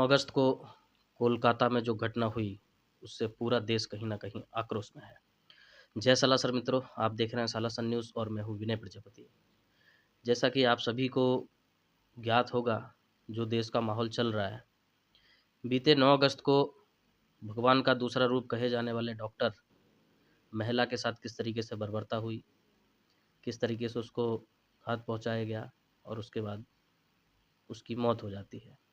अगस्त को कोलकाता में जो घटना हुई, उससे पूरा देश कहीं न कहीं आक्रोश में है। जय सलासर मित्रों, आप देख रहे हैं सालासर न्यूज़ और मैं हूँ विनय प्रजापति। जैसा कि आप सभी को ज्ञात होगा, जो देश का माहौल चल रहा है, बीते 9 अगस्त को भगवान का दूसरा रूप कहे जाने वाले डॉक्टर महिला के साथ किस तरीके से बर्बरता हुई, किस तरीके से उसको घात पहुँचाया गया और उसके बाद उसकी मौत हो जाती है।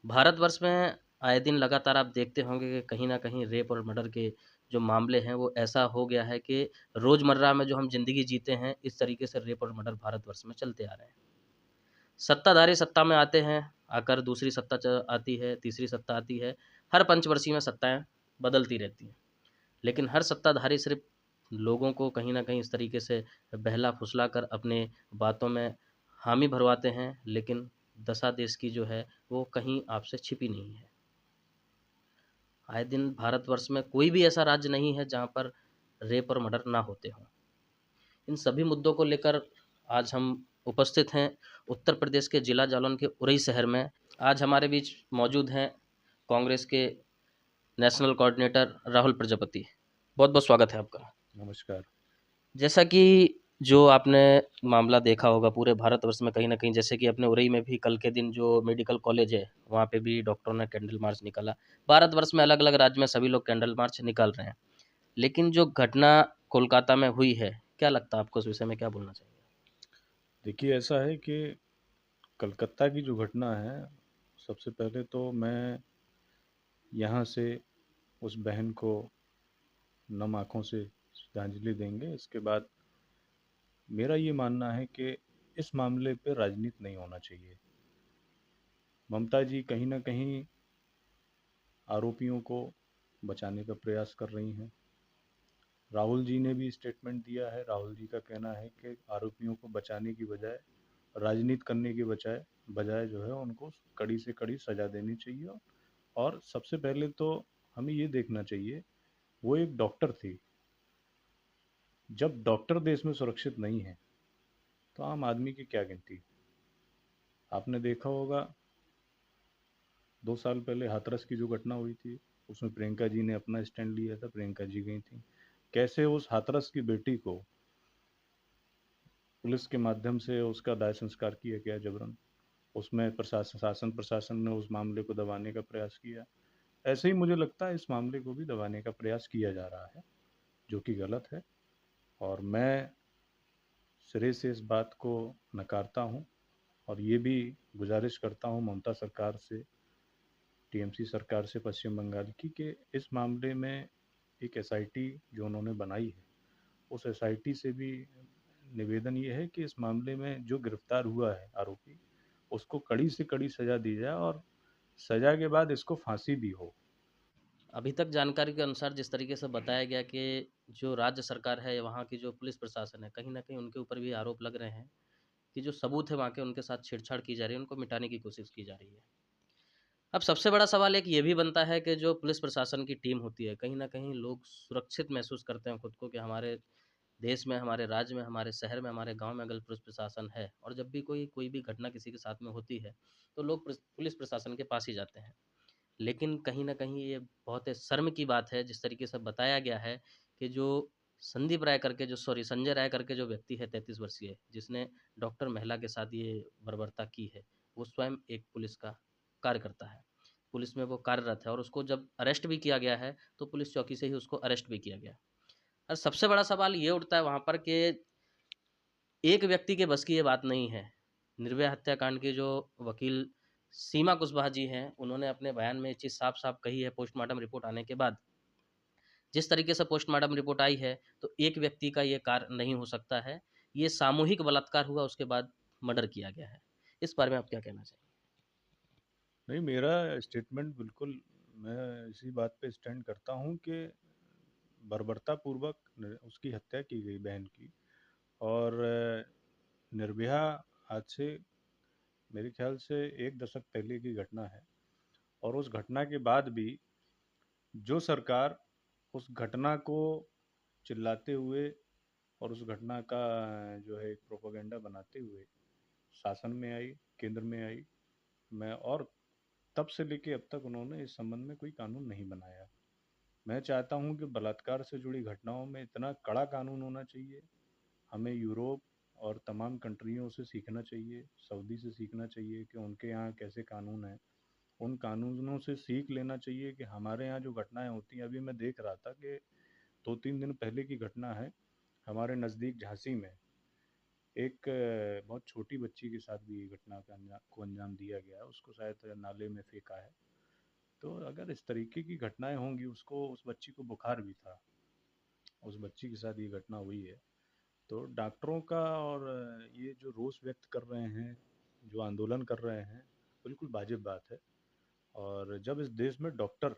भारतवर्ष में आए दिन लगातार आप देखते होंगे कि कहीं न कहीं रेप और मर्डर के जो मामले हैं, वो ऐसा हो गया है कि रोज़मर्रा में जो हम ज़िंदगी जीते हैं, इस तरीके से रेप और मर्डर भारतवर्ष में चलते आ रहे हैं। सत्ताधारी सत्ता में आते हैं, आकर दूसरी सत्ता आती है, तीसरी सत्ता आती है। हर पंचवर्षीय में सत्ताएँ बदलती रहती हैं। लेकिन हर सत्ताधारी सिर्फ़ लोगों को कहीं न कहीं इस तरीके से बहला-फुसला कर अपने बातों में हामी भरवाते हैं, लेकिन दशा देश की जो है, वो कहीं आपसे छिपी नहीं है। आए दिन भारतवर्ष में कोई भी ऐसा राज्य नहीं है, जहाँ पर रेप और मर्डर ना होते हों। इन सभी मुद्दों को लेकर आज हम उपस्थित हैं उत्तर प्रदेश के जिला जालौन के उरई शहर में। आज हमारे बीच मौजूद हैं कांग्रेस के नेशनल कोऑर्डिनेटर राहुल प्रजापति। बहुत-बहुत स्वागत है आपका। नमस्कार। जैसा कि जो आपने मामला देखा होगा पूरे भारतवर्ष में कहीं न कहीं, जैसे कि अपने उरई में भी कल के दिन जो मेडिकल कॉलेज है, वहाँ पे भी डॉक्टरों ने कैंडल मार्च निकाला। भारतवर्ष में अलग-अलग राज्य में सभी लोग कैंडल मार्च निकाल रहे हैं। लेकिन जो घटना कोलकाता में हुई है, क्या लगता है आपको, उस विषय में क्या बोलना चाहिए? देखिए, ऐसा है कि कलकत्ता की जो घटना है, सबसे पहले तो मैं यहाँ से उस बहन को नम आँखों से श्रद्धांजलि देंगे। इसके बाद मेरा ये मानना है कि इस मामले पे राजनीति नहीं होना चाहिए। ममता जी कहीं न कहीं आरोपियों को बचाने का प्रयास कर रही हैं। राहुल जी ने भी स्टेटमेंट दिया है। राहुल जी का कहना है कि आरोपियों को बचाने की बजाय, राजनीति करने के बजाय बजाय जो है उनको कड़ी से कड़ी सज़ा देनी चाहिए। और सबसे पहले तो हमें ये देखना चाहिए, वो एक डॉक्टर थी। जब डॉक्टर देश में सुरक्षित नहीं है, तो आम आदमी की क्या गिनती। आपने देखा होगा 2 साल पहले हाथरस की जो घटना हुई थी, उसमें प्रियंका जी ने अपना स्टैंड लिया था। प्रियंका जी गई थी। कैसे उस हाथरस की बेटी को पुलिस के माध्यम से उसका दाह संस्कार किया गया जबरन। उसमें शासन प्रशासन ने उस मामले को दबाने का प्रयास किया। ऐसे ही मुझे लगता है इस मामले को भी दबाने का प्रयास किया जा रहा है, जो कि गलत है। और मैं सिरे से इस बात को नकारता हूँ और ये भी गुजारिश करता हूँ ममता सरकार से, टीएमसी सरकार से पश्चिम बंगाल की, कि इस मामले में एक एसआईटी जो उन्होंने बनाई है, उस एसआईटी से भी निवेदन ये है कि इस मामले में जो गिरफ्तार हुआ है आरोपी, उसको कड़ी से कड़ी सज़ा दी जाए और सज़ा के बाद इसको फांसी भी हो। अभी तक जानकारी के अनुसार जिस तरीके से बताया गया कि जो राज्य सरकार है, वहाँ की जो पुलिस प्रशासन है, कहीं न कहीं उनके ऊपर भी आरोप लग रहे हैं कि जो सबूत है वहाँ के, उनके साथ छेड़छाड़ की जा रही है, उनको मिटाने की कोशिश की जा रही है। अब सबसे बड़ा सवाल एक ये भी बनता है कि जो पुलिस प्रशासन की टीम होती है, कहीं न कहीं लोग सुरक्षित महसूस करते हैं खुद को कि हमारे देश में, हमारे राज्य में, हमारे शहर में, हमारे गाँव में अगर पुलिस प्रशासन है, और जब भी कोई भी घटना किसी के साथ में होती है, तो लोग पुलिस प्रशासन के पास ही जाते हैं। लेकिन कहीं न कहीं ये बहुत शर्म की बात है, जिस तरीके से बताया गया है कि जो संदीप राय करके जो सॉरी संजय राय करके जो व्यक्ति है 33 वर्षीय, जिसने डॉक्टर महिला के साथ ये बर्बरता की है, वो स्वयं एक पुलिस का कार्यकर्ता है। पुलिस में वो कार्यरत है और उसको जब अरेस्ट भी किया गया है, तो पुलिस चौकी से ही उसको अरेस्ट भी किया गया। और सबसे बड़ा सवाल ये उठता है वहाँ पर कि एक व्यक्ति के बस की ये बात नहीं है। निर्भया हत्याकांड के जो वकील सीमा कुशवाहा जी हैं, उन्होंने अपने बयान में ये चीज़ साफ-साफ कही है पोस्टमार्टम रिपोर्ट आने के बाद। जिस तरीके से पोस्टमार्टम रिपोर्ट आई है, तो एक व्यक्ति का ये कार्य नहीं हो सकता है। ये सामूहिक बलात्कार हुआ, उसके बाद मर्डर किया गया है। इस बारे में आप क्या कहना चाहेंगे? नहीं, मेरा स्टेटमेंट बिल्कुल, मैं इसी बात पे स्टैंड करता हूँ कि बर्बरतापूर्वक उसकी हत्या की गई बहन की। और निर्भया आज से मेरे ख्याल से 1 दशक पहले की घटना है। और उस घटना के बाद भी जो सरकार उस घटना को चिल्लाते हुए और उस घटना का जो है एक प्रोपेगेंडा बनाते हुए शासन में आई, केंद्र में आई, मैं और तब से लेके अब तक उन्होंने इस संबंध में कोई कानून नहीं बनाया। मैं चाहता हूँ कि बलात्कार से जुड़ी घटनाओं में इतना कड़ा कानून होना चाहिए। हमें यूरोप और तमाम कंट्रियों से सीखना चाहिए, सऊदी से सीखना चाहिए कि उनके यहाँ कैसे कानून हैं। उन कानूनों से सीख लेना चाहिए कि हमारे यहाँ जो घटनाएं होती हैं, अभी मैं देख रहा था कि 2-3 दिन पहले की घटना है, हमारे नज़दीक झांसी में एक बहुत छोटी बच्ची के साथ भी ये घटना को अंजाम दिया गया है। उसको शायद नाले में फेंका है। तो अगर इस तरीके की घटनाएं होंगी, उस बच्ची को बुखार भी था, उस बच्ची के साथ ये घटना हुई है। तो डॉक्टरों का और ये जो रोष व्यक्त कर रहे हैं, जो आंदोलन कर रहे हैं, बिल्कुल वाजिब बात है। और जब इस देश में डॉक्टर,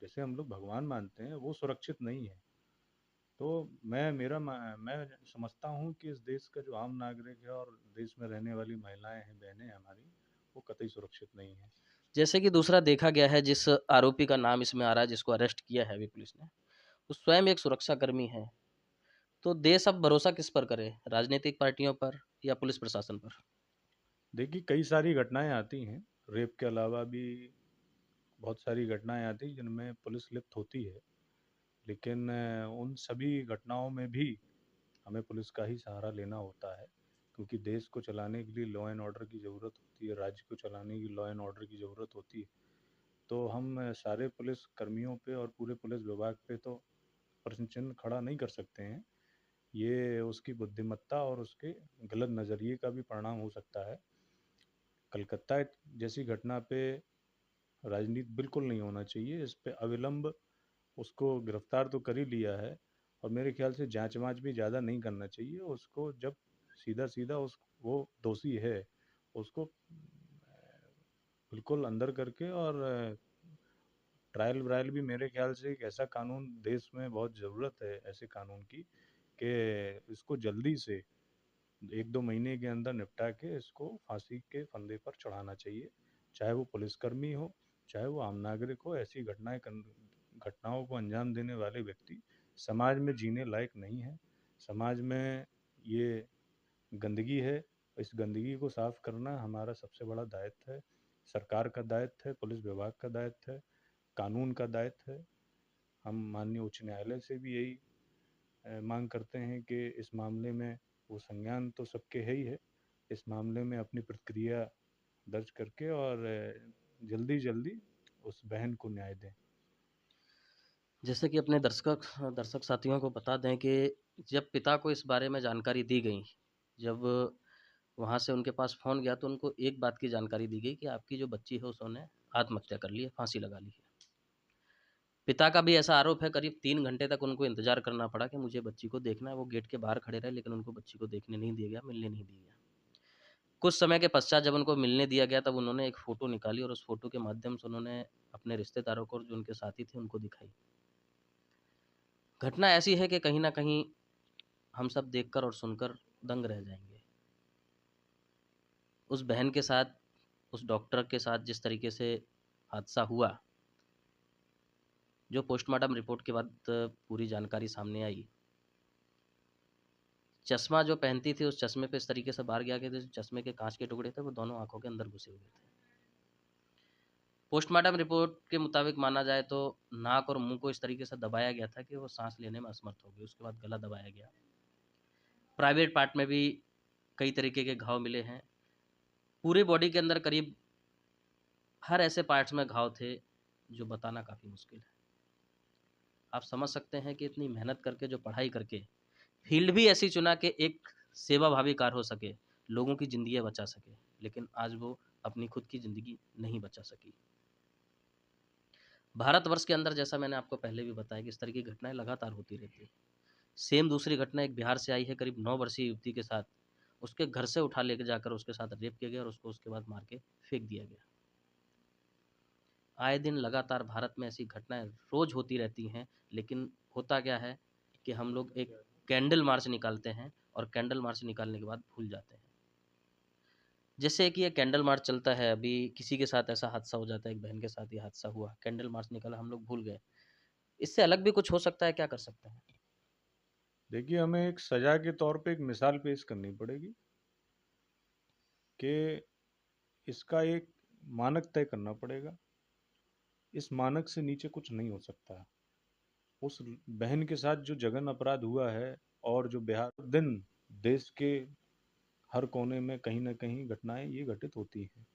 जैसे हम लोग भगवान मानते हैं, वो सुरक्षित नहीं है, तो मैं समझता हूँ कि इस देश का जो आम नागरिक है और देश में रहने वाली महिलाएं हैं, बहनें हैं हमारी, वो कतई सुरक्षित नहीं है। जैसे कि दूसरा देखा गया है, जिस आरोपी का नाम इसमें आ रहा है, जिसको अरेस्ट किया है अभी पुलिस ने, वो स्वयं एक सुरक्षाकर्मी है। तो देश अब भरोसा किस पर करे, राजनीतिक पार्टियों पर या पुलिस प्रशासन पर? देखिए, कई सारी घटनाएं आती हैं, रेप के अलावा भी बहुत सारी घटनाएं आती हैं जिनमें पुलिस लिप्त होती है। लेकिन उन सभी घटनाओं में भी हमें पुलिस का ही सहारा लेना होता है, क्योंकि देश को चलाने के लिए लॉ एंड ऑर्डर की ज़रूरत होती है, राज्य को चलाने की लॉ एंड ऑर्डर की ज़रूरत होती है। तो हम सारे पुलिस कर्मियों पे और पूरे पुलिस विभाग पे तो प्रश्न चिन्ह खड़ा नहीं कर सकते हैं। ये उसकी बुद्धिमत्ता और उसके गलत नज़रिए का भी परिणाम हो सकता है। कलकत्ता जैसी घटना पे राजनीति बिल्कुल नहीं होना चाहिए। इस पे अविलंब उसको गिरफ्तार तो कर ही लिया है, और मेरे ख्याल से जांच-वांच भी ज़्यादा नहीं करना चाहिए। उसको जब सीधा-सीधा उस वो दोषी है, उसको बिल्कुल अंदर करके, और ट्रायल व्रायल भी, मेरे ख्याल से एक ऐसा कानून देश में बहुत ज़रूरत है ऐसे कानून की, कि इसको जल्दी से 1-2 महीने के अंदर निपटा के इसको फांसी के फंदे पर चढ़ाना चाहिए। चाहे वो पुलिसकर्मी हो, चाहे वो आम नागरिक हो, ऐसी घटनाओं को अंजाम देने वाले व्यक्ति समाज में जीने लायक नहीं है। समाज में ये गंदगी है, इस गंदगी को साफ करना हमारा सबसे बड़ा दायित्व है। सरकार का दायित्व है, पुलिस विभाग का दायित्व है, कानून का दायित्व है। हम माननीय उच्च न्यायालय से भी यही मांग करते हैं कि इस मामले में वो संज्ञान तो सबके है ही है, इस मामले में अपनी प्रतिक्रिया दर्ज करके और जल्दी-जल्दी उस बहन को न्याय दें। जैसे कि अपने दर्शक साथियों को बता दें कि जब पिता को इस बारे में जानकारी दी गई, जब वहाँ से उनके पास फ़ोन गया, तो उनको एक बात की जानकारी दी गई कि आपकी जो बच्ची है उसने आत्महत्या कर ली है, फांसी लगा ली है। पिता का भी ऐसा आरोप है, करीब 3 घंटे तक उनको इंतज़ार करना पड़ा कि मुझे बच्ची को देखना है। वो गेट के बाहर खड़े रहे, लेकिन उनको बच्ची को देखने नहीं दिया गया, मिलने नहीं दिया गया। कुछ समय के पश्चात जब उनको मिलने दिया गया, तब उन्होंने एक फ़ोटो निकाली और उस फ़ोटो के माध्यम से उन्होंने अपने रिश्तेदारों को और जो उनके साथी थे उनको दिखाई। घटना ऐसी है कि कहीं न कहीं हम सब देखकर और सुनकर दंग रह जाएँगे। उस बहन के साथ, उस डॉक्टर के साथ जिस तरीके से हादसा हुआ, जो पोस्टमार्टम रिपोर्ट के बाद पूरी जानकारी सामने आई, चश्मा जो पहनती थी, उस चश्मे पे इस तरीके से बाहर गया कि जो चश्मे के काँच के टुकड़े थे, वो दोनों आँखों के अंदर घुसे हुए थे। पोस्टमार्टम रिपोर्ट के मुताबिक माना जाए तो नाक और मुँह को इस तरीके से दबाया गया था कि वो साँस लेने में असमर्थ हो गई। उसके बाद गला दबाया गया। प्राइवेट पार्ट में भी कई तरीके के घाव मिले हैं। पूरी बॉडी के अंदर करीब हर ऐसे पार्ट्स में घाव थे, जो बताना काफ़ी मुश्किल है। आप समझ सकते हैं कि इतनी मेहनत करके, जो पढ़ाई करके, फ़ील्ड भी ऐसी चुना कि एक सेवाभावी कार्य हो सके, लोगों की ज़िंदगियाँ बचा सके, लेकिन आज वो अपनी खुद की ज़िंदगी नहीं बचा सकी। भारतवर्ष के अंदर, जैसा मैंने आपको पहले भी बताया, कि इस तरह की घटनाएँ लगातार होती रहती हैं। सेम दूसरी घटना एक बिहार से आई है, करीब 9 वर्षीय युवती के साथ। उसके घर से उठा लेके जाकर उसके साथ रेप किया गया और उसको उसके बाद मार के फेंक दिया गया। आए दिन लगातार भारत में ऐसी घटनाएँ रोज़ होती रहती हैं, लेकिन होता क्या है कि हम लोग एक कैंडल मार्च निकालते हैं और कैंडल मार्च निकालने के बाद भूल जाते हैं। जैसे कि ये कैंडल मार्च चलता है, अभी किसी के साथ ऐसा हादसा हो जाता है, एक बहन के साथ ये हादसा हुआ, कैंडल मार्च निकाला, हम लोग भूल गए। इससे अलग भी कुछ हो सकता है, क्या कर सकते हैं? देखिए, हमें एक सज़ा के तौर पे एक मिसाल पेश करनी पड़ेगी कि इसका एक मानक तय करना पड़ेगा। इस मानक से नीचे कुछ नहीं हो सकता। उस बहन के साथ जो जघन्य अपराध हुआ है, और जो बिहार दिन देश के हर कोने में कहीं न कहीं घटनाएँ ये घटित होती हैं।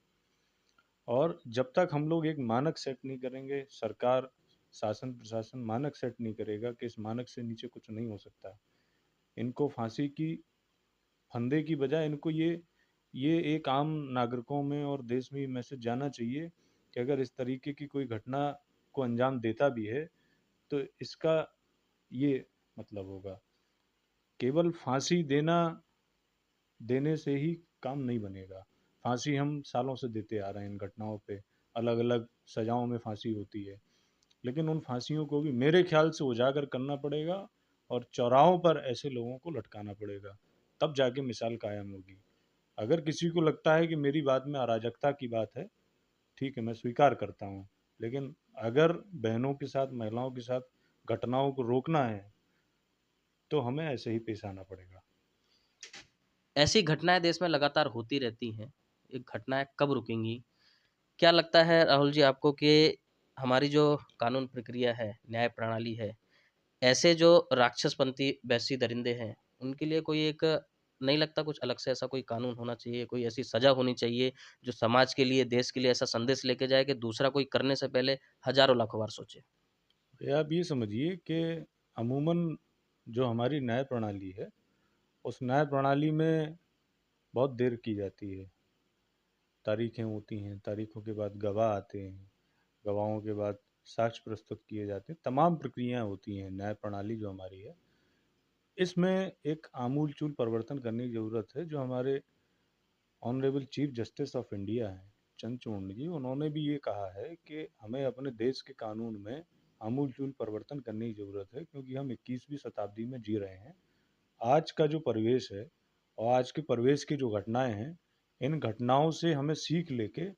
और जब तक हम लोग एक मानक सेट नहीं करेंगे, सरकार, शासन, प्रशासन मानक सेट नहीं करेगा कि इस मानक से नीचे कुछ नहीं हो सकता। इनको फांसी की फंदे की बजाय इनको ये एक आम नागरिकों में और देश में ये मैसेज जाना चाहिए कि अगर इस तरीके की कोई घटना को अंजाम देता भी है, तो इसका ये मतलब होगा। केवल फांसी देने से ही काम नहीं बनेगा। फांसी हम सालों से देते आ रहे हैं इन घटनाओं पे, अलग-अलग सजाओं में फांसी होती है। लेकिन उन फांसियों को भी मेरे ख्याल से उजागर करना पड़ेगा, और चौराहों पर ऐसे लोगों को लटकाना पड़ेगा, तब जाके मिसाल कायम होगी। अगर किसी को लगता है कि मेरी बात में अराजकता की बात है, ठीक है, मैं स्वीकार करता हूँ। लेकिन अगर बहनों के साथ, महिलाओं के साथ घटनाओं को रोकना है, तो हमें ऐसे ही पेश आना पड़ेगा। ऐसी घटनाएँ देश में लगातार होती रहती हैं। ये घटनाएँ कब रुकेंगी? क्या लगता है राहुल जी आपको कि हमारी जो कानून प्रक्रिया है, न्याय प्रणाली है, ऐसे जो राक्षसपंथी वैसी दरिंदे हैं, उनके लिए कोई एक नहीं लगता कुछ अलग से ऐसा कोई कानून होना चाहिए, कोई ऐसी सज़ा होनी चाहिए, जो समाज के लिए, देश के लिए ऐसा संदेश लेके जाए कि दूसरा कोई करने से पहले हज़ारों लाखों बार सोचे? या आप ये समझिए कि अमूमन जो हमारी न्याय प्रणाली है, उस न्याय प्रणाली में बहुत देर की जाती है। तारीखें होती हैं, तारीखों के बाद गवाह आते हैं, गवाहों के बाद साक्ष्य प्रस्तुत किए जाते हैं, तमाम प्रक्रियाएं होती हैं न्याय प्रणाली जो हमारी है। इसमें एक आमूल-चूल परिवर्तन करने की ज़रूरत है। जो हमारे honourable chief justice of India हैं, चंद्रचूड़ जी, उन्होंने भी ये कहा है कि हमें अपने देश के कानून में आमूल-चूल परिवर्तन करने की ज़रूरत है, क्योंकि हम 21वीं शताब्दी में जी रहे हैं। आज का जो परिवेश है, और आज के परिवेश की जो घटनाएँ हैं, इन घटनाओं से हमें सीख लेके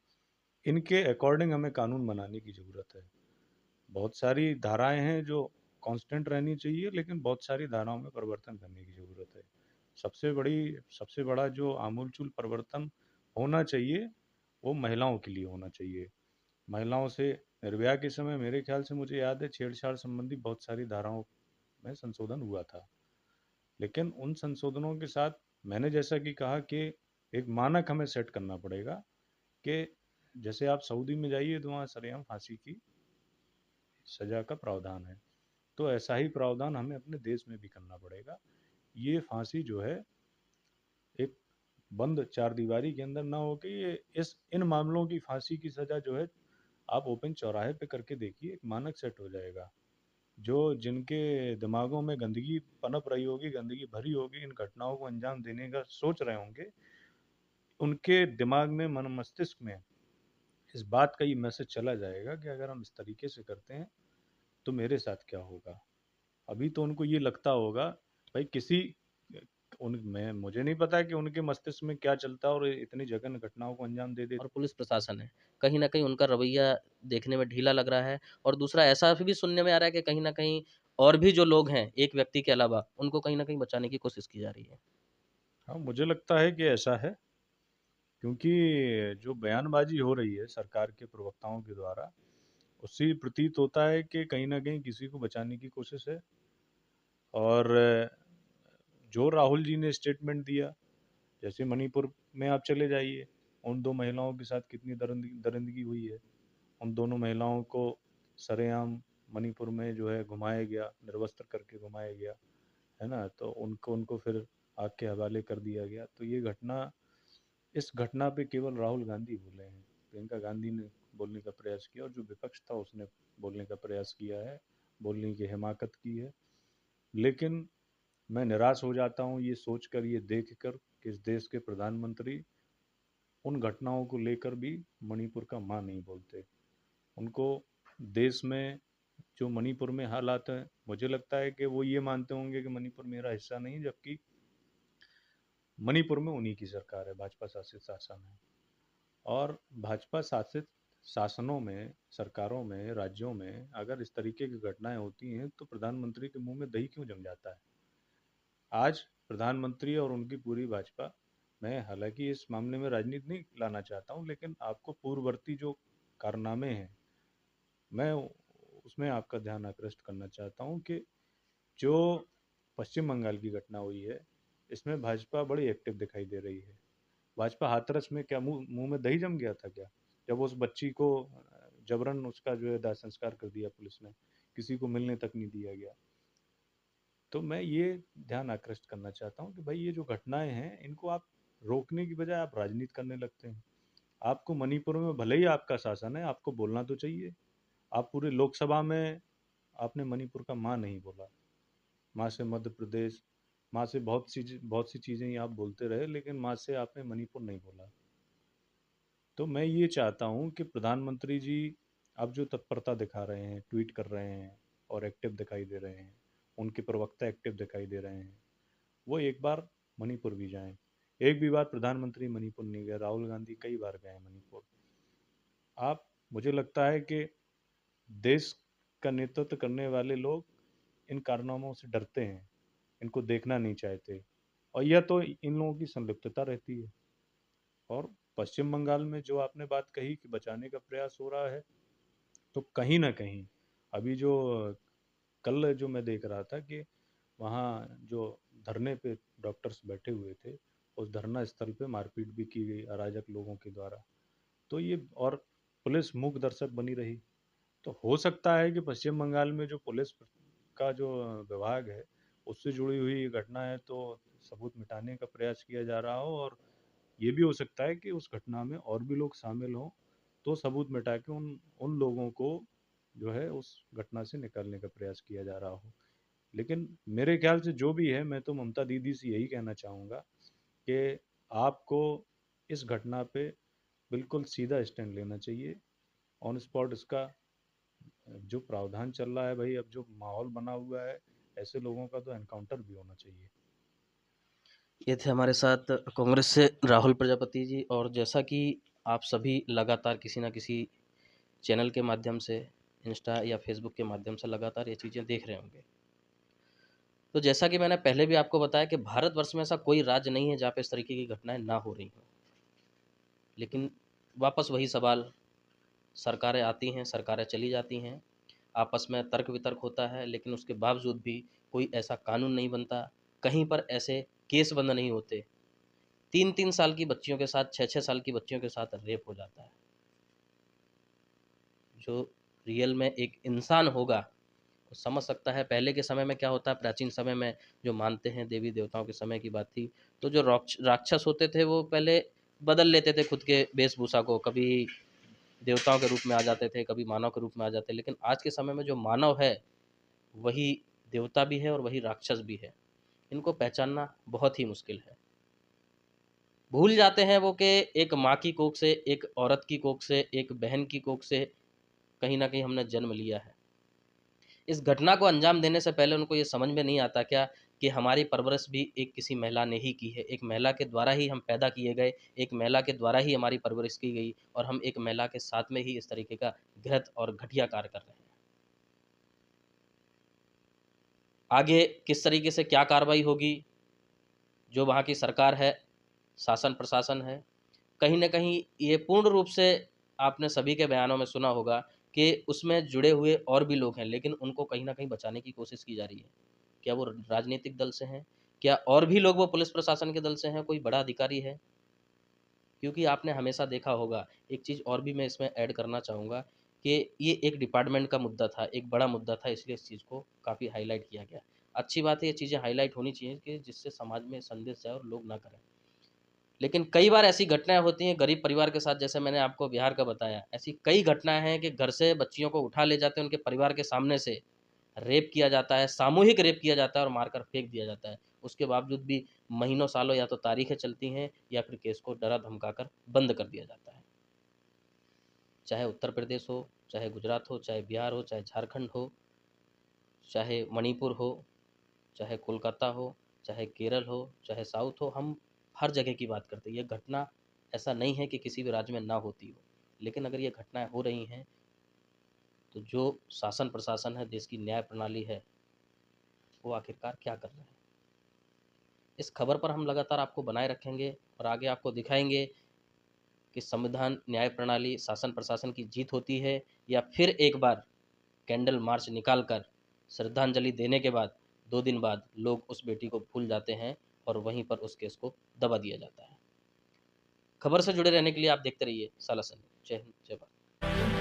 इनके अकॉर्डिंग हमें कानून बनाने की ज़रूरत है। बहुत सारी धाराएँ हैं जो कांस्टेंट रहनी चाहिए, लेकिन बहुत सारी धाराओं में परिवर्तन करने की ज़रूरत है। सबसे बड़ा जो आमूल-चूल परिवर्तन होना चाहिए, वो महिलाओं के लिए होना चाहिए। महिलाओं से निर्भया के समय मेरे ख्याल से मुझे याद है छेड़छाड़ संबंधी बहुत सारी धाराओं में संशोधन हुआ था। लेकिन उन संशोधनों के साथ मैंने जैसा कि कहा कि एक मानक हमें सेट करना पड़ेगा कि जैसे आप सऊदी में जाइए तो वहाँ सरेआम फांसी की सज़ा का प्रावधान है। तो ऐसा ही प्रावधान हमें अपने देश में भी करना पड़ेगा। ये फांसी जो है, एक बंद चारदीवारी के अंदर ना होके ये इस इन मामलों की फांसी की सज़ा जो है, आप ओपन चौराहे पे करके देखिए, एक मानक सेट हो जाएगा। जो जिनके दिमागों में गंदगी पनप रही होगी, गंदगी भरी होगी, इन घटनाओं को अंजाम देने का सोच रहे होंगे, उनके दिमाग में, मन मस्तिष्क में इस बात का ये मैसेज चला जाएगा कि अगर हम इस तरीके से करते हैं, तो मेरे साथ क्या होगा। अभी तो उनको ये लगता होगा, भाई किसी उन मैं मुझे नहीं पता कि उनके मस्तिष्क में क्या चलता है और इतनी जघन्य घटनाओं को अंजाम दे और देते। पुलिस प्रशासन है, कहीं न कहीं उनका रवैया देखने में ढीला लग रहा है और दूसरा ऐसा भी सुनने में आ रहा है कि कहीं न कहीं और भी जो लोग हैं, एक व्यक्ति के अलावा, उनको कहीं न कहीं बचाने की कोशिश की जा रही है। हाँ, मुझे लगता है कि ऐसा है, क्योंकि जो बयानबाजी हो रही है सरकार के प्रवक्ताओं के द्वारा, उससे प्रतीत होता है कि कहीं न कहीं किसी को बचाने की कोशिश है। और जो राहुल जी ने स्टेटमेंट दिया, जैसे मणिपुर में आप चले जाइए, उन 2 महिलाओं के साथ कितनी दरिंदगी हुई है। उन दोनों महिलाओं को सरेआम मणिपुर में जो है घुमाया गया, निर्वस्त्र करके घुमाया गया, है ना? तो उनको उनको फिर आग के हवाले कर दिया गया। तो इस घटना पे केवल राहुल गांधी बोले हैं। प्रियंका गांधी ने बोलने का प्रयास किया, और जो विपक्ष था उसने बोलने का प्रयास किया है, बोलने की हिमाकत की है। लेकिन मैं निराश हो जाता हूँ ये सोचकर, ये देखकर कि इस देश के प्रधानमंत्री उन घटनाओं को लेकर भी मणिपुर का मां नहीं बोलते। उनको देश में जो मणिपुर में हालात हैं, मुझे लगता है कि वो ये मानते होंगे कि मणिपुर मेरा हिस्सा नहीं, जबकि मणिपुर में उन्हीं की सरकार है, भाजपा शासित शासन है। और भाजपा शासित शासनों में, सरकारों में, राज्यों में अगर इस तरीके की घटनाएं होती हैं, तो प्रधानमंत्री के मुंह में दही क्यों जम जाता है। आज प्रधानमंत्री और उनकी पूरी भाजपा मैं हालाँकि इस मामले में राजनीति नहीं लाना चाहता हूँ, लेकिन आपको पूर्ववर्ती जो कारनामे हैं, मैं उसमें आपका ध्यान आकृष्ट करना चाहता हूँ कि जो पश्चिम बंगाल की घटना हुई है, इसमें भाजपा बड़ी एक्टिव दिखाई दे रही है। भाजपा हाथरस में क्या मुँह मुँह में दही जम गया था क्या? जब उस बच्ची को जबरन उसका जो है दाह संस्कार कर दिया पुलिस ने, किसी को मिलने तक नहीं दिया गया। तो मैं ये ध्यान आकृष्ट करना चाहता हूँ कि भाई ये जो घटनाएँ हैं, इनको आप रोकने की बजाय आप राजनीति करने लगते हैं। आपको मणिपुर में भले ही आपका शासन है, आपको बोलना तो चाहिए। आप पूरे लोकसभा में आपने मणिपुर का माँ नहीं बोला। माँ से मध्य प्रदेश, माँ से बहुत सी चीज़ें ही आप बोलते रहे, लेकिन माँ से आपने मणिपुर नहीं बोला। तो मैं ये चाहता हूँ कि प्रधानमंत्री जी अब जो तत्परता दिखा रहे हैं, ट्वीट कर रहे हैं और एक्टिव दिखाई दे रहे हैं, उनके प्रवक्ता एक्टिव दिखाई दे रहे हैं, वो एक बार मणिपुर भी जाएं। एक भी बार प्रधानमंत्री मणिपुर नहीं गए, राहुल गांधी कई बार गए हैं मणिपुर। आप मुझे लगता है कि देश का नेतृत्व करने वाले लोग इन कारनामों से डरते हैं, इनको देखना नहीं चाहते, और या तो इन लोगों की संलिप्तता रहती है। और पश्चिम बंगाल में जो आपने बात कही कि बचाने का प्रयास हो रहा है, तो कहीं ना कहीं अभी जो कल जो मैं देख रहा था कि वहाँ जो धरने पे डॉक्टर्स बैठे हुए थे, उस धरना स्थल पे मारपीट भी की गई अराजक लोगों के द्वारा। तो ये और पुलिस मूक दर्शक बनी रही। तो हो सकता है कि पश्चिम बंगाल में जो पुलिस का जो विभाग है, उससे जुड़ी हुई ये घटना है, तो सबूत मिटाने का प्रयास किया जा रहा हो, और ये भी हो सकता है कि उस घटना में और भी लोग शामिल हों, तो सबूत मिटा के उन उन लोगों को जो है उस घटना से निकालने का प्रयास किया जा रहा हो। लेकिन मेरे ख्याल से जो भी है, मैं तो ममता दीदी से यही कहना चाहूँगा कि आपको इस घटना पे बिल्कुल सीधा स्टैंड लेना चाहिए। ऑन स्पॉट इसका जो प्रावधान चल रहा है भाई, अब जो माहौल बना हुआ है, ऐसे लोगों का तो एनकाउंटर भी होना चाहिए। ये थे हमारे साथ कांग्रेस से राहुल प्रजापति जी। और जैसा कि आप सभी लगातार किसी न किसी चैनल के माध्यम से, इंस्टा या फेसबुक के माध्यम से लगातार ये चीज़ें देख रहे होंगे, तो जैसा कि मैंने पहले भी आपको बताया कि भारतवर्ष में ऐसा कोई राज्य नहीं है जहाँ पे इस तरीके की घटनाएं ना हो रही हों। लेकिन वापस वही सवाल, सरकारें आती हैं, सरकारें चली जाती हैं, आपस में तर्क वितर्क होता है, लेकिन उसके बावजूद भी कोई ऐसा कानून नहीं बनता, कहीं पर ऐसे केस बंद नहीं होते। 3-3 साल की बच्चियों के साथ, 6-6 साल की बच्चियों के साथ रेप हो जाता है। जो रियल में एक इंसान होगा वो समझ सकता है। पहले के समय में क्या होता है, प्राचीन समय में जो मानते हैं, देवी देवताओं के समय की बात थी, तो जो राक्षस होते थे वो पहले बदल लेते थे खुद के वेशभूषा को, कभी देवताओं के रूप में आ जाते थे, कभी मानव के रूप में आ जाते। लेकिन आज के समय में जो मानव है वही देवता भी है और वही राक्षस भी है। इनको पहचानना बहुत ही मुश्किल है। भूल जाते हैं वो कि एक माँ की कोख से, एक औरत की कोख से, एक बहन की कोख से कहीं ना कहीं हमने जन्म लिया है। इस घटना को अंजाम देने से पहले उनको ये समझ में नहीं आता क्या कि हमारी परवरिश भी एक किसी महिला ने ही की है, एक महिला के द्वारा ही हम पैदा किए गए, एक महिला के द्वारा ही हमारी परवरिश की गई, और हम एक महिला के साथ में ही इस तरीके का घृत और घटिया कार्य कर रहे हैं। आगे किस तरीके से क्या कार्रवाई होगी, जो वहाँ की सरकार है, शासन प्रशासन है, कहीं न कहीं ये पूर्ण रूप से, आपने सभी के बयानों में सुना होगा कि उसमें जुड़े हुए और भी लोग हैं, लेकिन उनको कहीं न कहीं बचाने की कोशिश की जा रही है। क्या वो राजनीतिक दल से हैं? क्या और भी लोग वो पुलिस प्रशासन के दल से हैं, कोई बड़ा अधिकारी है? क्योंकि आपने हमेशा देखा होगा, एक चीज़ और भी मैं इसमें ऐड करना चाहूँगा कि ये एक डिपार्टमेंट का मुद्दा था, एक बड़ा मुद्दा था, इसलिए इस चीज़ को काफ़ी हाइलाइट किया गया। अच्छी बात है, ये चीज़ें हाइलाइट होनी चाहिए कि जिससे समाज में संदेश जाए और लोग ना करें। लेकिन कई बार ऐसी घटनाएँ होती हैं गरीब परिवार के साथ, जैसे मैंने आपको बिहार का बताया। ऐसी कई घटनाएँ हैं कि घर से बच्चियों को उठा ले जाते हैं, उनके परिवार के सामने से रेप किया जाता है, सामूहिक रेप किया जाता है और मारकर फेंक दिया जाता है। उसके बावजूद भी महीनों सालों या तो तारीखें चलती हैं या फिर केस को डरा-धमकाकर बंद कर दिया जाता है। चाहे उत्तर प्रदेश हो, चाहे गुजरात हो, चाहे बिहार हो, चाहे झारखंड हो, चाहे मणिपुर हो, चाहे कोलकाता हो, चाहे केरल हो, चाहे साउथ हो, हम हर जगह की बात करते हैं। ये घटना ऐसा नहीं है कि किसी भी राज्य में ना होती हो, लेकिन अगर ये घटनाएँ हो रही हैं, तो जो शासन प्रशासन है, देश की न्याय प्रणाली है, वो आखिरकार क्या कर रहे हैं? इस खबर पर हम लगातार आपको बनाए रखेंगे और आगे आपको दिखाएंगे कि संविधान, न्याय प्रणाली, शासन प्रशासन की जीत होती है या फिर एक बार कैंडल मार्च निकालकर श्रद्धांजलि देने के बाद 2 दिन बाद लोग उस बेटी को भूल जाते हैं और वहीं पर उस केस को दबा दिया जाता है। खबर से जुड़े रहने के लिए आप देखते रहिए सालासर न्यूज़। जय हिंद, जय भारत।